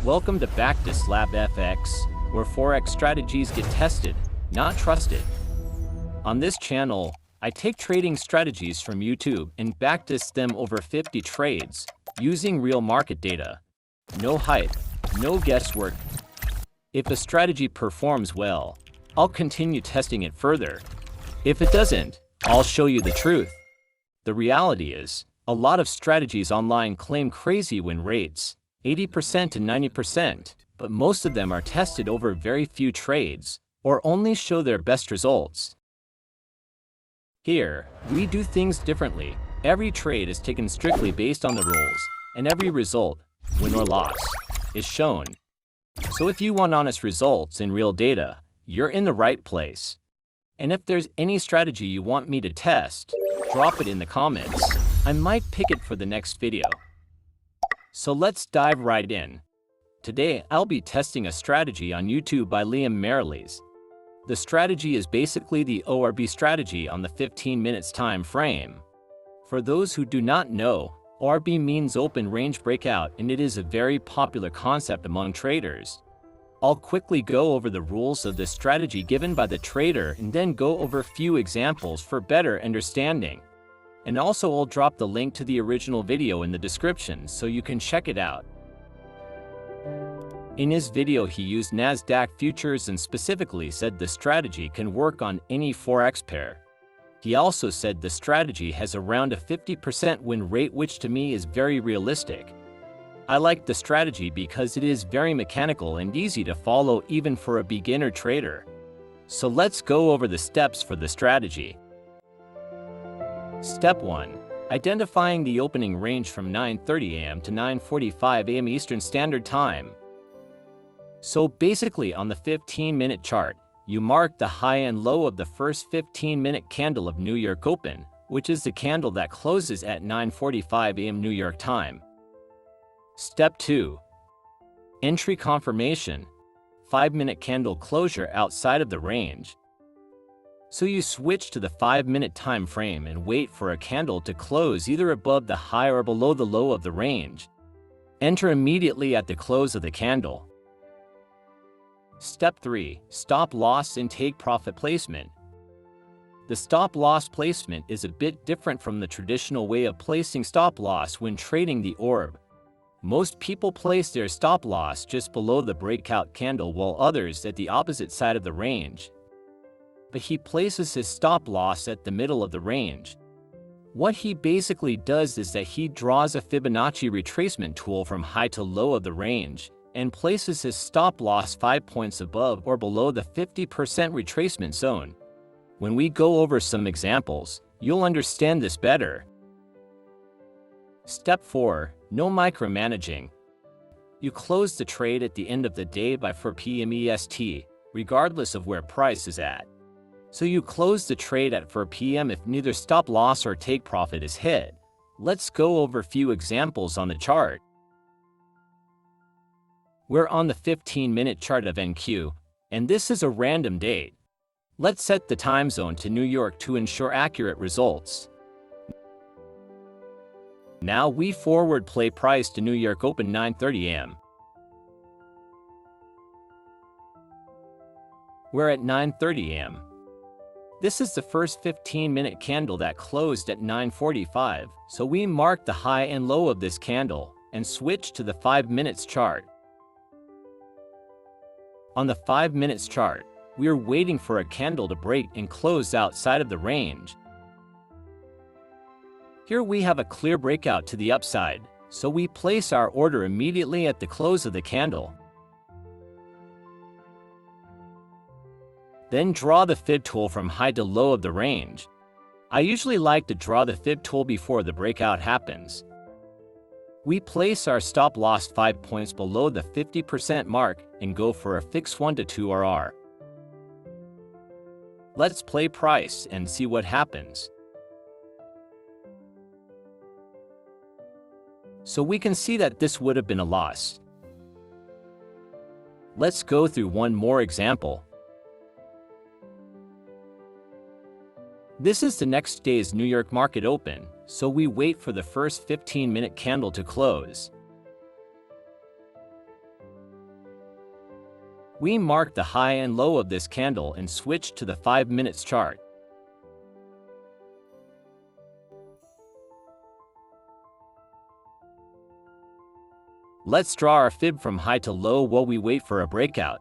Welcome to Backtest Lab FX, where forex strategies get tested, not trusted. On this channel, I take trading strategies from YouTube and backtest them over 50 trades, using real market data. No hype, no guesswork. If a strategy performs well, I'll continue testing it further. If it doesn't, I'll show you the truth. The reality is, a lot of strategies online claim crazy win rates, 80% to 90%, but most of them are tested over very few trades, or only show their best results. Here, we do things differently. Every trade is taken strictly based on the rules, and every result, win or loss, is shown. So if you want honest results and real data, you're in the right place. And if there's any strategy you want me to test, drop it in the comments. I might pick it for the next video. So let's dive right in. Today, I'll be testing a strategy on YouTube by Merrilee. The strategy is basically the ORB strategy on the 15 minutes time frame. For those who do not know, ORB means open range breakout, and it is a very popular concept among traders. I'll quickly go over the rules of this strategy given by the trader and then go over a few examples for better understanding. And also I'll drop the link to the original video in the description so you can check it out. In his video he used Nasdaq futures and specifically said the strategy can work on any forex pair. He also said the strategy has around a 50% win rate, which to me is very realistic. I like the strategy because it is very mechanical and easy to follow even for a beginner trader. So let's go over the steps for the strategy. Step 1. Identifying the opening range from 9:30 a.m. to 9:45 a.m. Eastern Standard Time. So basically on the 15-minute chart, you mark the high and low of the first 15-minute candle of New York Open, which is the candle that closes at 9:45 a.m. New York time. Step 2. Entry confirmation. 5-minute candle closure outside of the range. So you switch to the 5-minute time frame and wait for a candle to close either above the high or below the low of the range. Enter immediately at the close of the candle. Step 3. Stop loss and take profit placement. The stop loss placement is a bit different from the traditional way of placing stop loss when trading the ORB. Most people place their stop loss just below the breakout candle, while others at the opposite side of the range. But he places his stop loss at the middle of the range. What he basically does is that he draws a Fibonacci retracement tool from high to low of the range and places his stop loss 5 points above or below the 50% retracement zone. When we go over some examples, you'll understand this better. Step 4. No micromanaging. You close the trade at the end of the day by 4 p.m. EST, regardless of where price is at. So you close the trade at 4 p.m. if neither stop loss or take profit is hit. Let's go over a few examples on the chart. We're on the 15-minute chart of NQ, and this is a random date. Let's set the time zone to New York to ensure accurate results. Now we forward play price to New York Open 9:30 a.m. We're at 9:30 a.m. This is the first 15-minute candle that closed at 9:45, so we mark the high and low of this candle and switch to the 5 minutes chart. On the 5 minutes chart, we are waiting for a candle to break and close outside of the range. Here we have a clear breakout to the upside, so we place our order immediately at the close of the candle. Then draw the fib tool from high to low of the range. I usually like to draw the fib tool before the breakout happens. We place our stop loss 5 points below the 50% mark and go for a fixed 1 to 2 RR. Let's play price and see what happens. So we can see that this would have been a loss. Let's go through one more example. This is the next day's New York market open, so we wait for the first 15-minute candle to close. We marked the high and low of this candle and switched to the 5 minutes chart. Let's draw our fib from high to low while we wait for a breakout.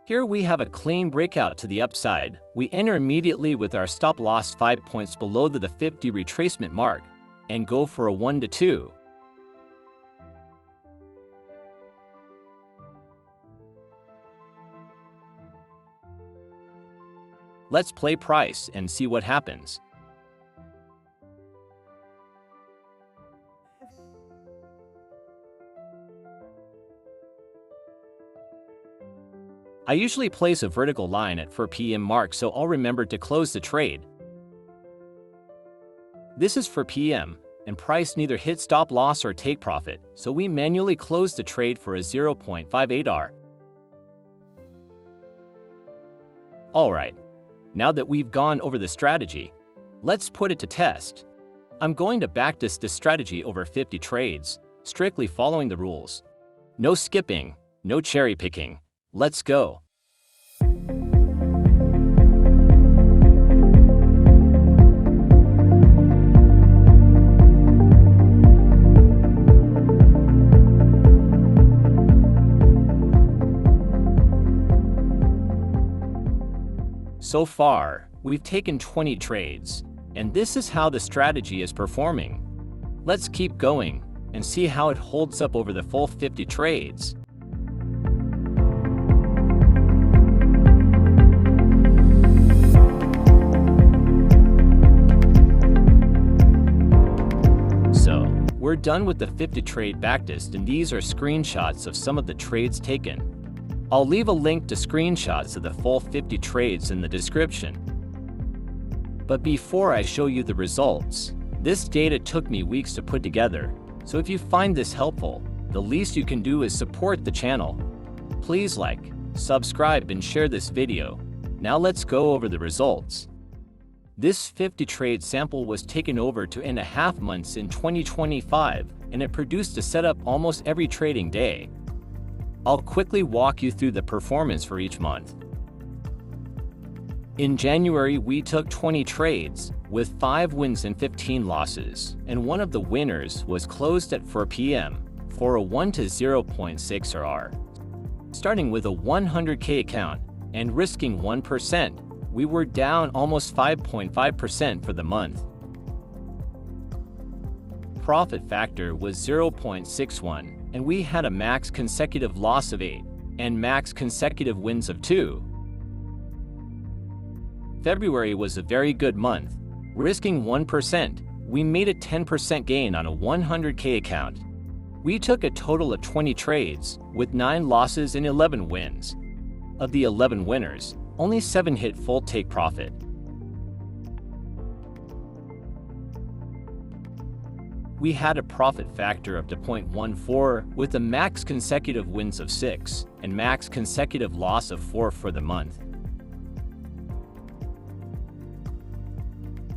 Here we have a clean breakout to the upside. We enter immediately with our stop loss 5 points below the 50 retracement mark and go for a 1 to 2. Let's play price and see what happens. I usually place a vertical line at 4 p.m. mark, so I'll remember to close the trade. This is 4 p.m., and price neither hit stop loss or take profit, so we manually close the trade for a 0.58R. Alright, now that we've gone over the strategy, let's put it to test. I'm going to backtest this strategy over 50 trades, strictly following the rules. No skipping, no cherry picking. Let's go. So far, we've taken 20 trades, and this is how the strategy is performing. Let's keep going and see how it holds up over the full 50 trades. We're done with the 50 trade backtest, and these are screenshots of some of the trades taken. I'll leave a link to screenshots of the full 50 trades in the description. But before I show you the results, this data took me weeks to put together, so if you find this helpful, the least you can do is support the channel. Please like, subscribe, and share this video. Now let's go over the results. This 50 trade sample was taken over 2.5 months in 2025, and it produced a setup almost every trading day. I'll quickly walk you through the performance for each month. In January, we took 20 trades, with 5 wins and 15 losses, and one of the winners was closed at 4 p.m. for a 1 to 0.6R. Starting with a 100K account and risking 1%, we were down almost 5.5% for the month. Profit factor was 0.61, and we had a max consecutive loss of 8 and max consecutive wins of 2. February was a very good month. Risking 1%, we made a 10% gain on a 100K account. We took a total of 20 trades, with 9 losses and 11 wins. Of the 11 winners, only 7 hit full take profit. We had a profit factor of 0.14 with a max consecutive wins of 6 and max consecutive loss of 4 for the month.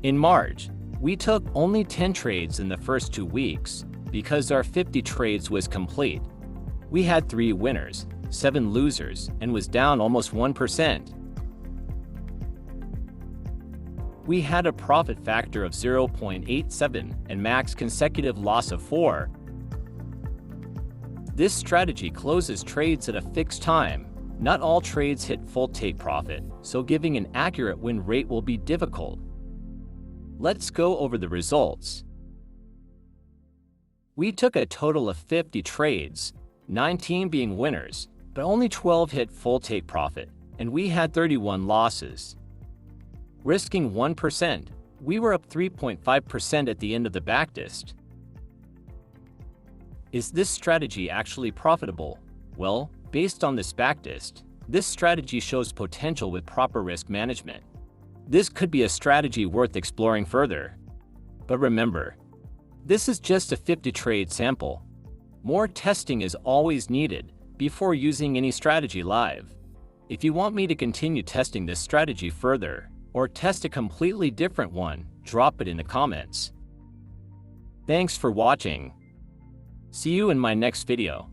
In March, we took only 10 trades in the first 2 weeks because our 50 trades was complete. We had 3 winners, 7 losers, and was down almost 1%. We had a profit factor of 0.87 and max consecutive loss of 4. This strategy closes trades at a fixed time. Not all trades hit full take profit, so giving an accurate win rate will be difficult. Let's go over the results. We took a total of 50 trades, 19 being winners, but only 12 hit full take profit, and we had 31 losses. Risking 1%, we were up 3.5% at the end of the backtest. Is this strategy actually profitable? Well, based on this backtest, this strategy shows potential with proper risk management. This could be a strategy worth exploring further. But remember, this is just a 50 trade sample. More testing is always needed before using any strategy live. If you want me to continue testing this strategy further, or test a completely different one, drop it in the comments. Thanks for watching. See you in my next video.